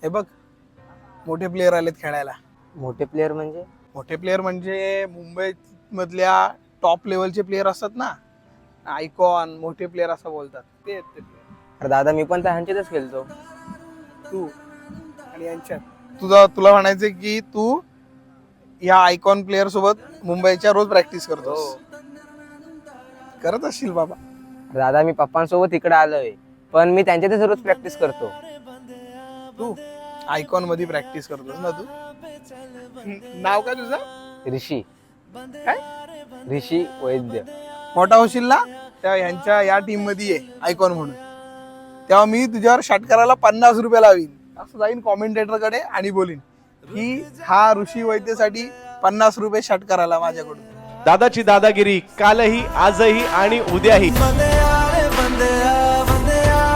हे बघ मोठे प्लेयर आलेत खेळायला. मोठे प्लेयर म्हणजे? मोठे प्लेयर म्हणजे मुंबई मधल्या टॉप लेवलचे प्लेयर असतात ना, आयकॉन मोठे प्लेयर असं बोलतात ते आहेत ते player. अरे दादा मी पण त्या ह्यांच्यातच खेळतो. तू आणि यांच्यात तुला म्हणायचं की तू या आयकॉन प्लेयर सोबत मुंबईच्या रोज प्रॅक्टिस करतो. करत असशील बाबा. अरे दादा मी पप्पांसोबत इकडे आलोय, पण मी त्यांच्यातच रोज प्रॅक्टिस करतो. तू आयकॉन मध्ये प्रॅक्टिस करतोस ना तू. नाव काय तुझं? ऋषी. काय? ऋषी वैद्य. मोठा होशील ना तेव्हा ह्यांच्या या टीम मध्ये ये आयकॉन म्हणून. तेव्हा मी तुझ्यावर शॉट करायला 50 रुपये लावीन. असं जाईन कॉमेंटेटर कडे आणि बोलीन की हा ऋषी वैद्यसाठी 50 रुपये शॉट करायला माझ्याकडून. दादाची दादागिरी कालही आजही आणि उद्याही.